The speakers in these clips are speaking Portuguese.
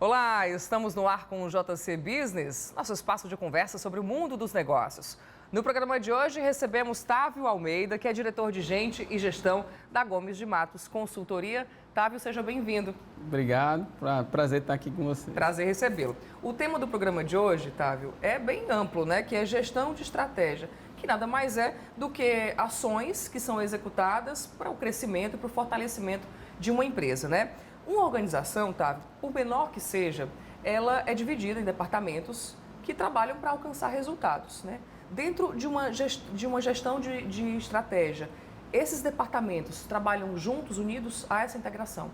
Olá, estamos no ar com o JC Business, nosso espaço de conversa sobre o mundo dos negócios. No programa de hoje recebemos Távio Almeida, que é diretor de Gente e Gestão da Gomes de Matos Consultoria. Távio, seja bem-vindo. Obrigado, prazer estar aqui com você. Prazer recebê-lo. O tema do programa de hoje, Távio, é bem amplo, né? Que é gestão de estratégia, que nada mais é do que ações que são executadas para o crescimento e para o fortalecimento de uma empresa, né? Uma organização, Távio, por menor que seja, ela é dividida em departamentos que trabalham para alcançar resultados, né? Dentro de uma gestão de estratégia, esses departamentos trabalham juntos, unidos a essa integração?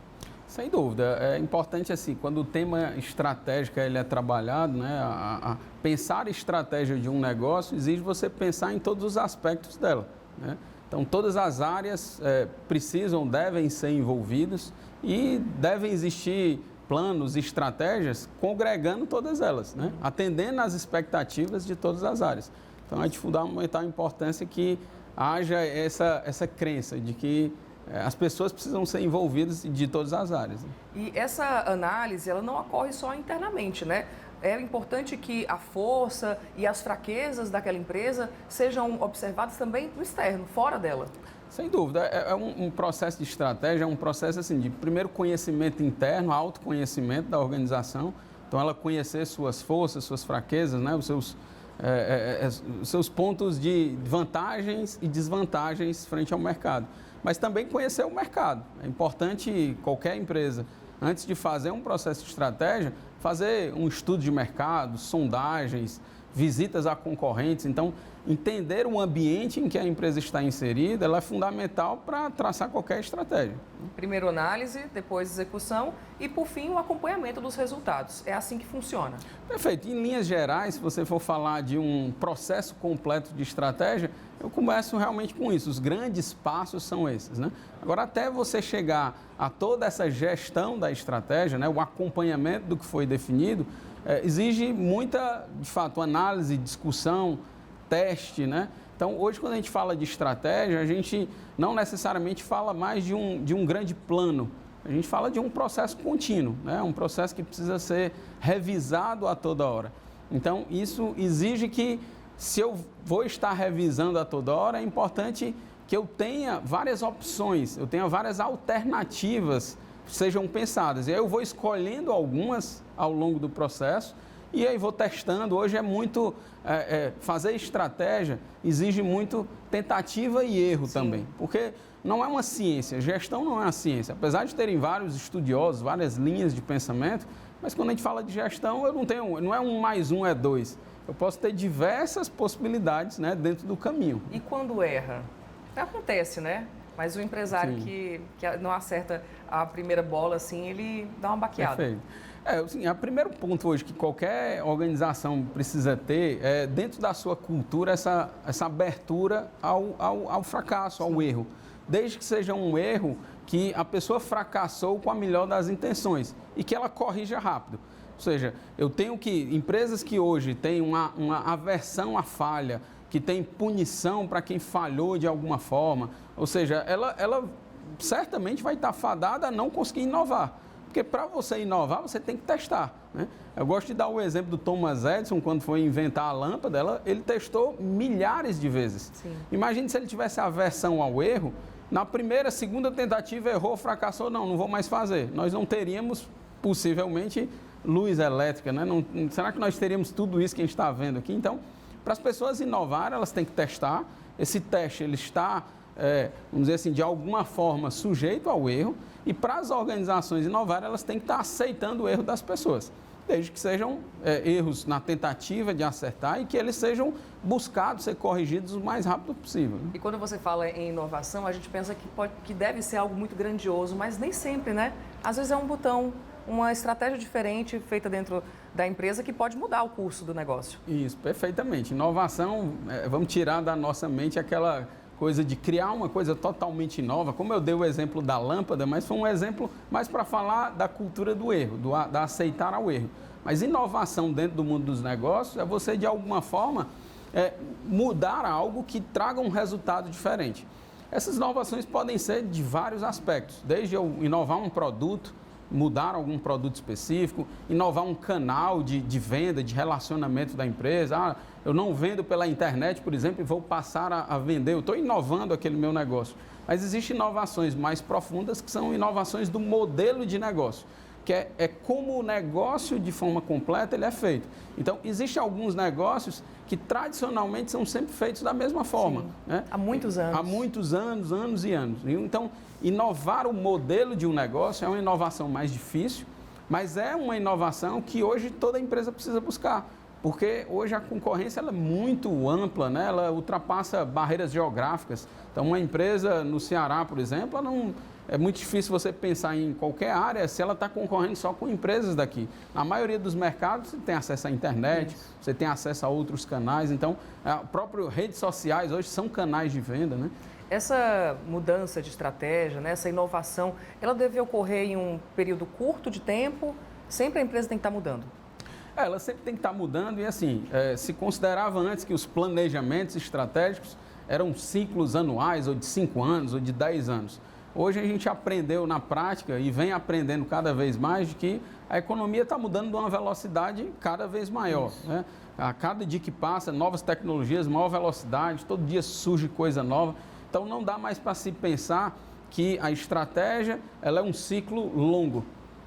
Sem dúvida. É importante, assim, quando o tema estratégico ele é trabalhado, né, pensar a estratégia de um negócio exige você pensar em todos os aspectos dela, né? Então, todas as áreas devem ser envolvidas e devem existir planos e estratégias congregando todas elas, né? Atendendo às expectativas de todas as áreas. Então, é de fundamental importância que haja essa crença de que as pessoas precisam ser envolvidas de todas as áreas. E essa análise, ela não ocorre só internamente, né? É importante que a força e as fraquezas daquela empresa sejam observadas também no externo, fora dela. Sem dúvida. É um processo de estratégia, é um processo assim, de primeiro conhecimento interno, autoconhecimento da organização. Então, ela conhecer suas forças, suas fraquezas, né? Os seus pontos de vantagens e desvantagens frente ao mercado. Mas também conhecer o mercado. É importante qualquer empresa, antes de fazer um processo de estratégia, fazer um estudo de mercado, sondagens, visitas a concorrentes. Então, entender o ambiente em que a empresa está inserida, ela é fundamental para traçar qualquer estratégia. Primeiro análise, depois execução e, por fim, o acompanhamento dos resultados. É assim que funciona. Perfeito. Em linhas gerais, se você for falar de um processo completo de estratégia, eu começo realmente com isso. Os grandes passos são esses, né? Agora, até você chegar a toda essa gestão da estratégia, né, o acompanhamento do que foi definido, exige muita, de fato, análise, discussão, teste, né? Então, hoje, quando a gente fala de estratégia, a gente não necessariamente fala mais de um grande plano. A gente fala de um processo contínuo, né? Um processo que precisa ser revisado a toda hora. Então, isso exige que, se eu vou estar revisando a toda hora, é importante que eu tenha várias opções, eu tenha várias alternativas que sejam pensadas. E aí eu vou escolhendo algumas ao longo do processo e aí vou testando. Hoje é muito, fazer estratégia exige muito tentativa e erro. Sim. Também, porque não é uma ciência, gestão não é uma ciência. Apesar de terem vários estudiosos, várias linhas de pensamento, mas quando a gente fala de gestão, não é 1 mais 1 é 2. Eu posso ter diversas possibilidades, né, dentro do caminho. E quando erra? Acontece, né? Mas o empresário que não acerta a primeira bola, assim, ele dá uma baqueada. Perfeito. Assim, o primeiro ponto hoje que qualquer organização precisa ter é, dentro da sua cultura, essa abertura ao fracasso, ao erro. Desde que seja um erro que a pessoa fracassou com a melhor das intenções e que ela corrija rápido. Ou seja, eu tenho empresas que hoje têm uma aversão à falha, que tem punição para quem falhou de alguma forma, ou seja, ela certamente vai estar fadada a não conseguir inovar. Porque para você inovar, você tem que testar, né? Eu gosto de dar o exemplo do Thomas Edison, quando foi inventar a lâmpada, ele testou milhares de vezes. Sim. Imagine se ele tivesse aversão ao erro, na primeira, segunda tentativa errou, fracassou, não vou mais fazer. Nós não teríamos, possivelmente, luz elétrica, né? Será que nós teríamos tudo isso que a gente está vendo aqui? Então, para as pessoas inovarem, elas têm que testar. Esse teste ele está, vamos dizer assim, de alguma forma sujeito ao erro. E para as organizações inovarem, elas têm que estar aceitando o erro das pessoas, desde que sejam erros na tentativa de acertar e que eles sejam buscados, ser corrigidos o mais rápido possível. E quando você fala em inovação, a gente pensa que deve ser algo muito grandioso, mas nem sempre, né? Às vezes é um botão, uma estratégia diferente feita dentro da empresa que pode mudar o curso do negócio. Isso, perfeitamente. Inovação, vamos tirar da nossa mente aquela coisa de criar uma coisa totalmente nova, como eu dei o exemplo da lâmpada, mas foi um exemplo mais para falar da cultura do erro, da aceitar ao erro. Mas inovação dentro do mundo dos negócios é você, de alguma forma, mudar algo que traga um resultado diferente. Essas inovações podem ser de vários aspectos, desde eu inovar um produto, mudar algum produto específico, inovar um canal de venda, de relacionamento da empresa. Ah, eu não vendo pela internet, por exemplo, e vou passar a vender. Eu estou inovando aquele meu negócio. Mas existem inovações mais profundas que são inovações do modelo de negócio, que é como o negócio de forma completa ele é feito. Então, existem alguns negócios que tradicionalmente são sempre feitos da mesma forma. Né? Há muitos anos. Há muitos anos, anos e anos. Então, inovar o modelo de um negócio é uma inovação mais difícil, mas é uma inovação que hoje toda empresa precisa buscar. Porque hoje a concorrência ela é muito ampla, né? Ela ultrapassa barreiras geográficas. Então, uma empresa no Ceará, por exemplo, é muito difícil você pensar em qualquer área se ela está concorrendo só com empresas daqui. Na maioria dos mercados, você tem acesso à internet, você tem acesso a outros canais. Então, as próprias redes sociais hoje são canais de venda, né? Essa mudança de estratégia, né, essa inovação, ela deve ocorrer em um período curto de tempo? Sempre a empresa tem que estar mudando? Ela sempre tem que estar mudando e assim, se considerava antes que os planejamentos estratégicos eram ciclos anuais, ou de 5 anos, ou de 10 anos. Hoje a gente aprendeu na prática e vem aprendendo cada vez mais de que a economia está mudando de uma velocidade cada vez maior. Né? A cada dia que passa, novas tecnologias, maior velocidade, todo dia surge coisa nova. Então não dá mais para se pensar que a estratégia ela é um ciclo longo.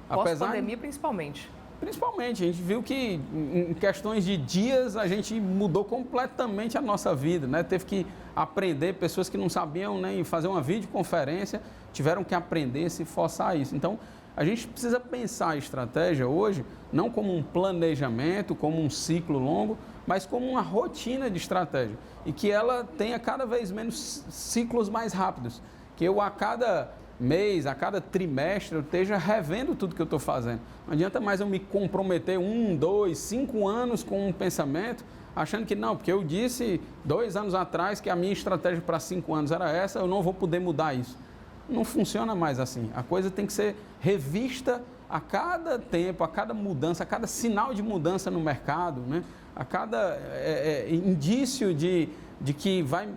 Pós-pandemia principalmente. Principalmente, a gente viu que em questões de dias a gente mudou completamente a nossa vida, né? Teve que aprender, pessoas que não sabiam nem fazer uma videoconferência, tiveram que aprender, se forçar a isso. Então, a gente precisa pensar a estratégia hoje não como um planejamento, como um ciclo longo, mas como uma rotina de estratégia e que ela tenha cada vez menos ciclos mais rápidos, que eu a cada mês, a cada trimestre, eu esteja revendo tudo que eu estou fazendo. Não adianta mais eu me comprometer 1, 2, 5 anos com um pensamento, achando que não, porque eu disse 2 anos atrás que a minha estratégia para 5 anos era essa, eu não vou poder mudar isso. Não funciona mais assim. A coisa tem que ser revista a cada tempo, a cada mudança, a cada sinal de mudança no mercado, né? A cada indício de que vai,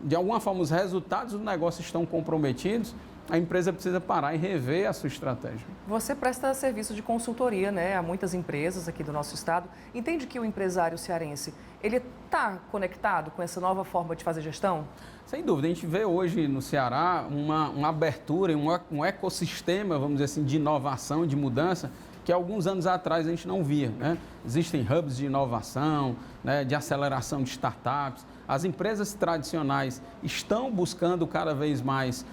de alguma forma, os resultados do negócio estão comprometidos, a empresa precisa parar e rever a sua estratégia. Você presta serviço de consultoria, né, a muitas empresas aqui do nosso estado. Entende que o empresário cearense, ele está conectado com essa nova forma de fazer gestão? Sem dúvida, a gente vê hoje no Ceará uma abertura, um ecossistema, vamos dizer assim, de inovação, de mudança, que alguns anos atrás a gente não via, né? Existem hubs de inovação, né, de aceleração de startups. As empresas tradicionais estão buscando cada vez mais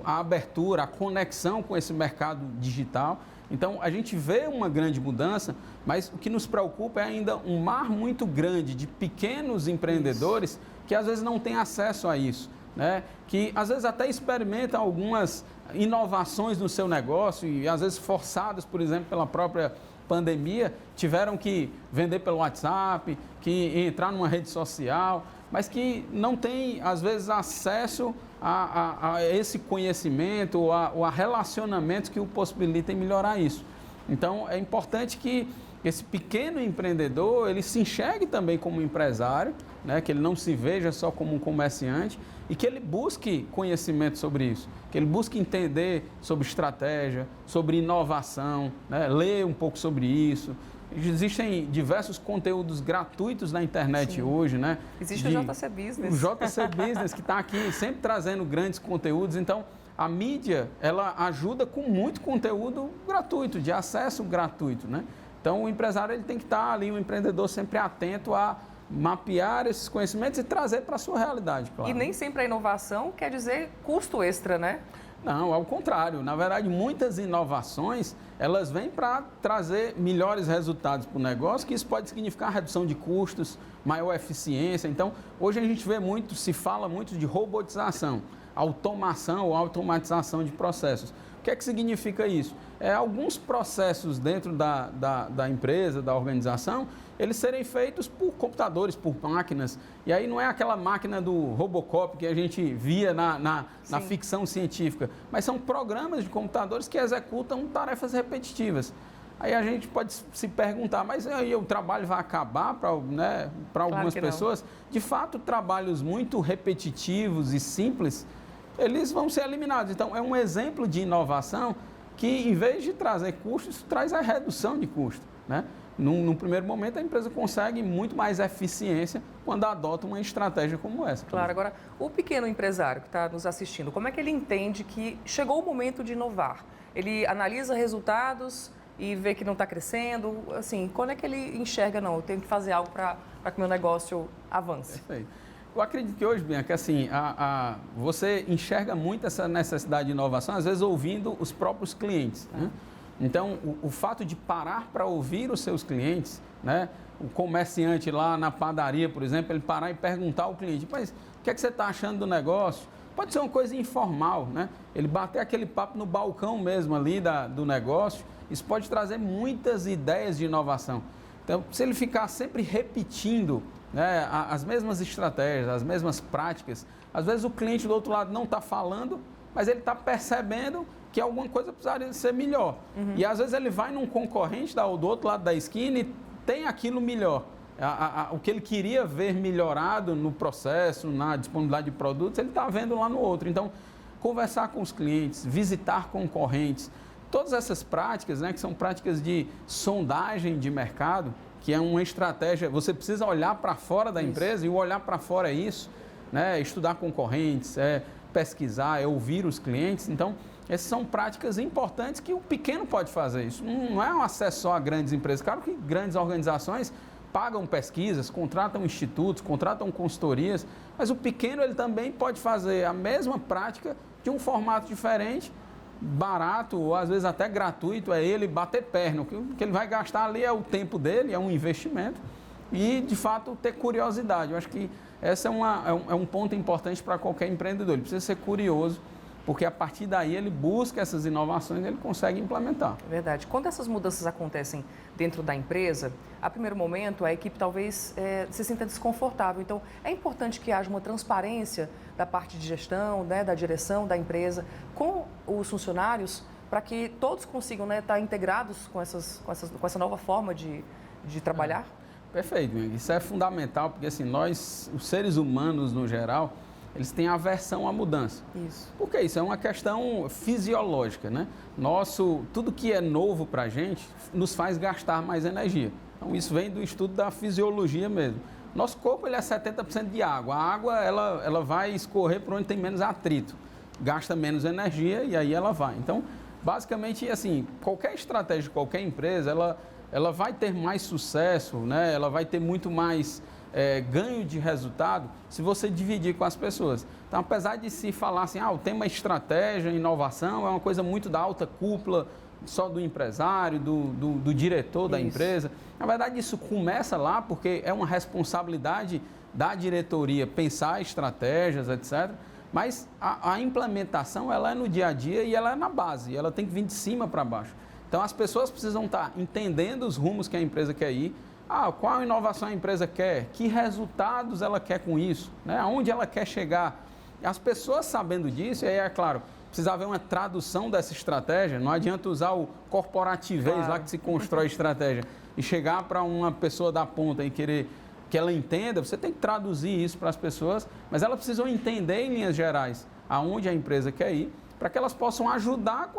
a abertura, a conexão com esse mercado digital. Então, a gente vê uma grande mudança, mas o que nos preocupa é ainda um mar muito grande de pequenos empreendedores que às vezes não têm acesso a isso, né? Que às vezes até experimentam algumas inovações no seu negócio e às vezes forçados, por exemplo, pela própria pandemia, tiveram que vender pelo WhatsApp, que entrar numa rede social, mas que não têm, às vezes, acesso a esse conhecimento ou a relacionamentos que o possibilitem melhorar isso. Então, é importante que esse pequeno empreendedor, ele se enxergue também como empresário, né? Que ele não se veja só como um comerciante e que ele busque conhecimento sobre isso, que ele busque entender sobre estratégia, sobre inovação, né? Ler um pouco sobre isso. Existem diversos conteúdos gratuitos na internet Sim. hoje, né? Existe o JC Business. O JC Business, que está aqui sempre trazendo grandes conteúdos. Então, a mídia, ela ajuda com muito conteúdo gratuito, de acesso gratuito, né? Então, o empresário ele tem que estar ali, o empreendedor sempre atento a mapear esses conhecimentos e trazer para a sua realidade, claro. E nem sempre a inovação quer dizer custo extra, né? Não, ao contrário. Na verdade, muitas inovações, elas vêm para trazer melhores resultados para o negócio, que isso pode significar redução de custos, maior eficiência. Então, hoje a gente vê muito, se fala muito de robotização, automação ou automatização de processos. O que é que significa isso? Alguns processos dentro da empresa, da organização, eles serem feitos por computadores, por máquinas. E aí não é aquela máquina do Robocop que a gente via na ficção científica, mas são programas de computadores que executam tarefas repetitivas. Aí a gente pode se perguntar, mas aí o trabalho vai acabar para algumas pessoas? De fato, trabalhos muito repetitivos e simples, eles vão ser eliminados. Então, é um exemplo de inovação que, em vez de trazer custos, isso traz a redução de custo, né? Num primeiro momento, a empresa consegue muito mais eficiência quando adota uma estratégia como essa. Claro, agora, o pequeno empresário que está nos assistindo, como é que ele entende que chegou o momento de inovar? Ele analisa resultados e vê que não está crescendo, assim, quando é que ele enxerga, não, eu tenho que fazer algo para que meu negócio avance? Perfeito. Eu acredito que hoje, Bianca, assim, você enxerga muito essa necessidade de inovação, às vezes ouvindo os próprios clientes, né? Então, o fato de parar para ouvir os seus clientes, né? O comerciante lá na padaria, por exemplo, ele parar e perguntar ao cliente, mas o que é que você está achando do negócio? Pode ser uma coisa informal, né? Ele bater aquele papo no balcão mesmo ali do negócio, isso pode trazer muitas ideias de inovação. Então, se ele ficar sempre repetindo, né, as mesmas estratégias, as mesmas práticas, às vezes o cliente do outro lado não está falando, mas ele está percebendo que alguma coisa precisaria ser melhor. E às vezes ele vai num concorrente do outro lado da esquina e tem aquilo melhor. O que ele queria ver melhorado no processo, na disponibilidade de produtos, ele está vendo lá no outro. Então, conversar com os clientes, visitar concorrentes, todas essas práticas, né, que são práticas de sondagem de mercado, que é uma estratégia, você precisa olhar para fora da empresa e o olhar para fora é isso, né, estudar concorrentes, pesquisar, ouvir os clientes. Então, essas são práticas importantes que o pequeno pode fazer. Isso não é um acesso só a grandes empresas. Claro que grandes organizações pagam pesquisas, contratam institutos, contratam consultorias, mas o pequeno ele também pode fazer a mesma prática de um formato diferente, barato ou às vezes até gratuito, é ele bater perna. O que ele vai gastar ali é o tempo dele, é um investimento e, de fato, ter curiosidade. Eu acho que esse é um ponto importante para qualquer empreendedor. Ele precisa ser curioso, porque a partir daí ele busca essas inovações e ele consegue implementar. É verdade. Quando essas mudanças acontecem dentro da empresa, a primeiro momento a equipe talvez se sinta desconfortável. Então, é importante que haja uma transparência da parte de gestão, né, da direção da empresa, com os funcionários, para que todos consigam, né, estar integrados com essa nova forma de trabalhar. Perfeito, isso é fundamental, porque assim, nós, os seres humanos no geral, eles têm aversão à mudança. Isso. Porque isso é uma questão fisiológica, né? Tudo que é novo para a gente nos faz gastar mais energia. Então, isso vem do estudo da fisiologia mesmo. Nosso corpo ele é 70% de água. A água ela vai escorrer por onde tem menos atrito, gasta menos energia e aí ela vai. Então, basicamente, assim, qualquer estratégia de qualquer empresa, ela vai ter mais sucesso, né? Ela vai ter muito mais ganho de resultado se você dividir com as pessoas. Então, apesar de se falar assim, o tema estratégia, inovação, é uma coisa muito da alta cúpula, só do empresário, do diretor da empresa. Na verdade, isso começa lá porque é uma responsabilidade da diretoria pensar estratégias, etc. Mas a implementação, ela é no dia a dia e ela é na base, ela tem que vir de cima para baixo. Então, as pessoas precisam estar entendendo os rumos que a empresa quer ir, qual inovação a empresa quer, que resultados ela quer com isso, né? Aonde ela quer chegar. As pessoas sabendo disso, e aí é claro, precisa haver uma tradução dessa estratégia, não adianta usar o corporativez lá que se constrói estratégia e chegar para uma pessoa da ponta e querer que ela entenda, você tem que traduzir isso para as pessoas, mas elas precisam entender em linhas gerais aonde a empresa quer ir, para que elas possam ajudar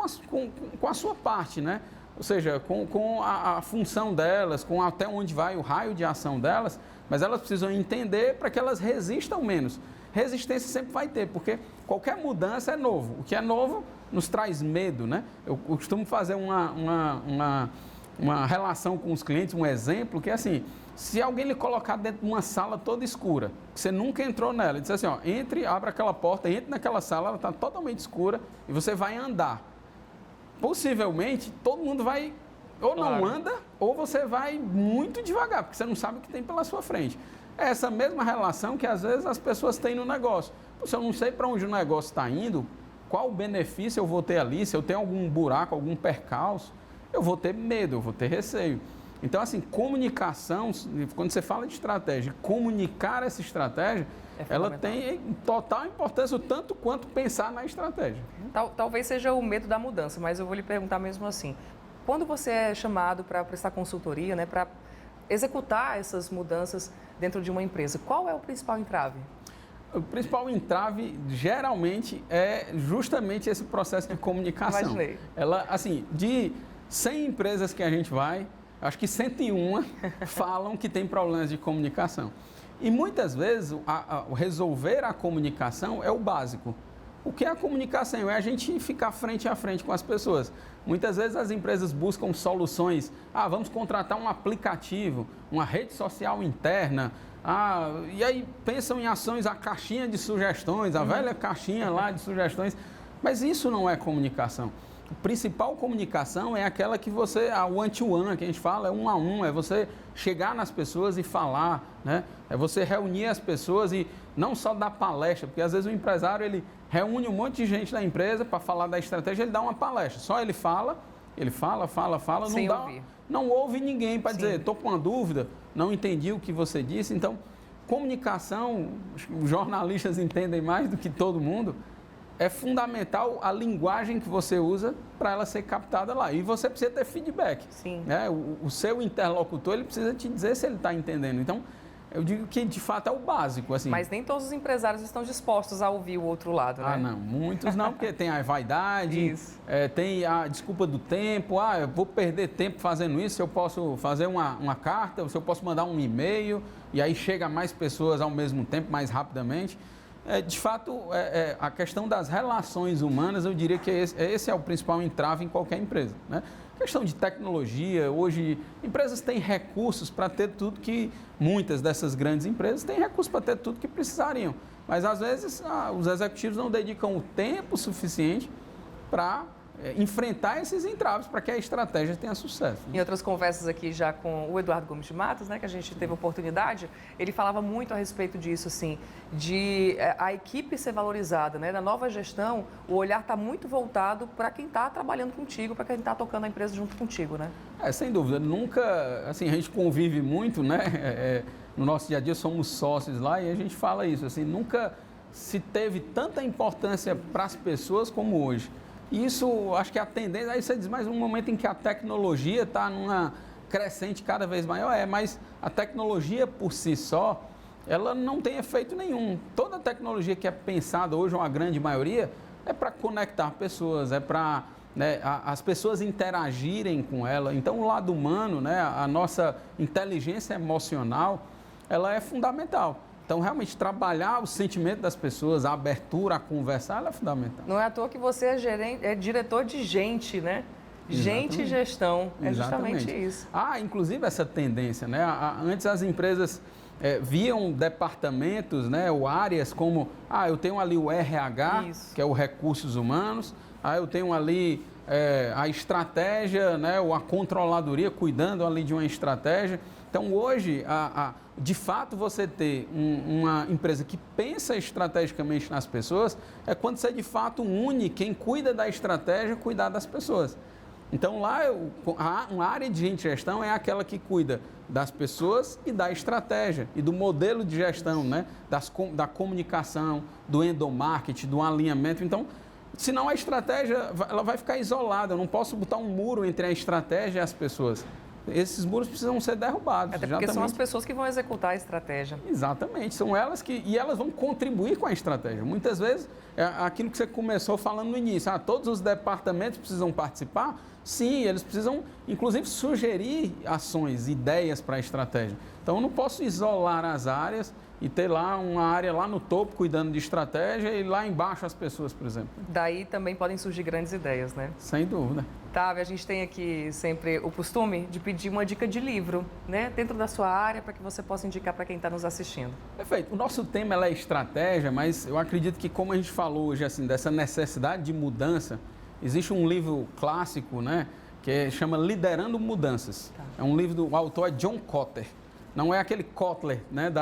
com a sua parte, né? Ou seja, com a função delas, com até onde vai o raio de ação delas, mas elas precisam entender para que elas resistam menos. Resistência sempre vai ter, porque qualquer mudança é novo. O que é novo nos traz medo, né? Eu costumo fazer uma relação com os clientes, um exemplo, que é assim, se alguém lhe colocar dentro de uma sala toda escura, que você nunca entrou nela, e diz assim, entre, abre aquela porta, entre naquela sala, ela está totalmente escura e você vai andar. Possivelmente, todo mundo vai, ou não anda, ou você vai muito devagar, porque você não sabe o que tem pela sua frente. É essa mesma relação que às vezes as pessoas têm no negócio. Se eu não sei para onde o negócio está indo, qual benefício eu vou ter ali, se eu tenho algum buraco, algum percalço, eu vou ter medo, eu vou ter receio. Então, assim, comunicação, quando você fala de estratégia, comunicar essa estratégia, ela tem total importância, o tanto quanto pensar na estratégia. Talvez seja o medo da mudança, mas eu vou lhe perguntar mesmo assim. Quando você é chamado para prestar consultoria, né, para executar essas mudanças dentro de uma empresa, qual é o principal entrave? O principal entrave, geralmente, é justamente esse processo de comunicação. Imaginei. Ela, assim, de 100 empresas que a gente vai, acho que 101 falam que tem problemas de comunicação. E muitas vezes, resolver a comunicação é o básico. O que é a comunicação? É a gente ficar frente a frente com as pessoas. Muitas vezes as empresas buscam soluções. Vamos contratar um aplicativo, uma rede social interna. E aí pensam em ações, a caixinha de sugestões, a velha caixinha lá de sugestões. Mas isso não é comunicação. A principal comunicação é aquela que você, a one-to-one, que a gente fala, é um a um, é você chegar nas pessoas e falar, né? É você reunir as pessoas e não só dar palestra, porque às vezes o empresário, ele reúne um monte de gente da empresa para falar da estratégia, ele dá uma palestra, só ele fala, não ouve ninguém para dizer, estou com uma dúvida, não entendi o que você disse. Então, comunicação, os jornalistas entendem mais do que todo mundo, é fundamental a linguagem que você usa para ela ser captada lá. E você precisa ter feedback. Sim. Né? O seu interlocutor, ele precisa te dizer se ele está entendendo. Então, eu digo que, de fato, é o básico. Assim. Mas nem todos os empresários estão dispostos a ouvir o outro lado, né? Não. Muitos não, porque tem a vaidade, tem a desculpa do tempo. Eu vou perder tempo fazendo isso, se eu posso fazer uma carta, se eu posso mandar um e-mail, e aí chega mais pessoas ao mesmo tempo, mais rapidamente. De fato, a questão das relações humanas, eu diria que esse é o principal entrave em qualquer empresa. Né? Questão de tecnologia, hoje, empresas têm recursos para ter tudo que, muitas dessas grandes empresas têm recursos para ter tudo que precisariam. Mas, às vezes, os executivos não dedicam o tempo suficiente para enfrentar esses entraves para que a estratégia tenha sucesso. Em outras conversas aqui já com o Eduardo Gomes de Matos, né, que a gente teve oportunidade, ele falava muito a respeito disso, assim, de a equipe ser valorizada, né? Na nova gestão, o olhar está muito voltado para quem está trabalhando contigo, para quem está tocando a empresa junto contigo, né? Sem dúvida. Nunca, assim, a gente convive muito, né? No nosso dia a dia somos sócios lá e a gente fala isso, assim, nunca se teve tanta importância para as pessoas como hoje. Isso, acho que a tendência, aí você diz, mas um momento em que a tecnologia está numa crescente cada vez maior, mas a tecnologia por si só, ela não tem efeito nenhum. Toda tecnologia que é pensada hoje, uma grande maioria, é para conectar pessoas, é para as pessoas interagirem com ela. Então, o lado humano, né, a nossa inteligência emocional, ela é fundamental. Então, realmente, trabalhar o sentimento das pessoas, a abertura, a conversar, ela é fundamental. Não é à toa que você é diretor de gente, né? Exatamente. Gente e gestão. É justamente isso. Inclusive essa tendência, né? Antes as empresas viam departamentos, né, ou áreas como, eu tenho ali o RH, isso, que é o Recursos Humanos, eu tenho ali a estratégia, né, ou a controladoria, cuidando ali de uma estratégia. Então, hoje, de fato, você ter uma empresa que pensa estrategicamente nas pessoas é quando você, de fato, une quem cuida da estratégia cuidar das pessoas. Então, lá, uma área de gente de gestão é aquela que cuida das pessoas e da estratégia e do modelo de gestão, né? Da comunicação, do endomarketing, do alinhamento. Então, senão a estratégia ela vai ficar isolada. Eu não posso botar um muro entre a estratégia e as pessoas. Esses muros precisam ser derrubados. Até porque são as pessoas que vão executar a estratégia. Exatamente, são elas e elas vão contribuir com a estratégia. Muitas vezes, é aquilo que você começou falando no início, todos os departamentos precisam participar? Sim, eles precisam, inclusive, sugerir ações, ideias para a estratégia. Então, eu não posso isolar as áreas e ter lá uma área lá no topo cuidando de estratégia e lá embaixo as pessoas, por exemplo. Daí também podem surgir grandes ideias, né? Sem dúvida. Otávio, a gente tem aqui sempre o costume de pedir uma dica de livro, né? Dentro da sua área, para que você possa indicar para quem está nos assistindo. Perfeito. O nosso tema é estratégia, mas eu acredito que, como a gente falou hoje, assim, dessa necessidade de mudança, existe um livro clássico, né? Que chama Liderando Mudanças. Tá. É um livro do autor é John Kotter. Não é aquele Kotler, né,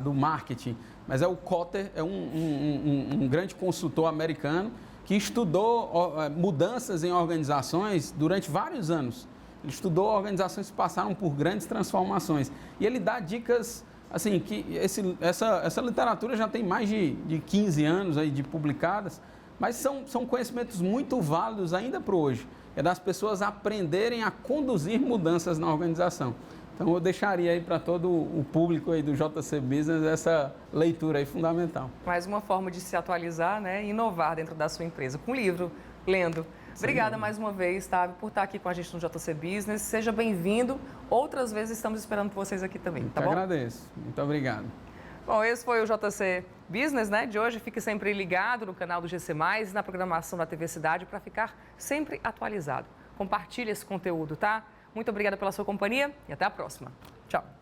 do marketing, mas é o Kotter, é um grande consultor americano que estudou mudanças em organizações durante vários anos. Ele estudou organizações que passaram por grandes transformações. E ele dá dicas, assim, que essa literatura já tem mais de 15 anos aí de publicadas, mas são conhecimentos muito válidos ainda para hoje. É das pessoas aprenderem a conduzir mudanças na organização. Então eu deixaria aí para todo o público aí do JC Business essa leitura aí fundamental. Mais uma forma de se atualizar, né, e inovar dentro da sua empresa, com livro, lendo. Obrigada mais uma vez, Távio, por estar aqui com a gente no JC Business. Seja bem-vindo. Outras vezes estamos esperando por vocês aqui também, tá bom? Eu agradeço. Muito obrigado. Bom, esse foi o JC Business, né, de hoje. Fique sempre ligado no canal do GC+, e na programação da TV Cidade para ficar sempre atualizado. Compartilhe esse conteúdo, tá? Muito obrigada pela sua companhia e até a próxima. Tchau.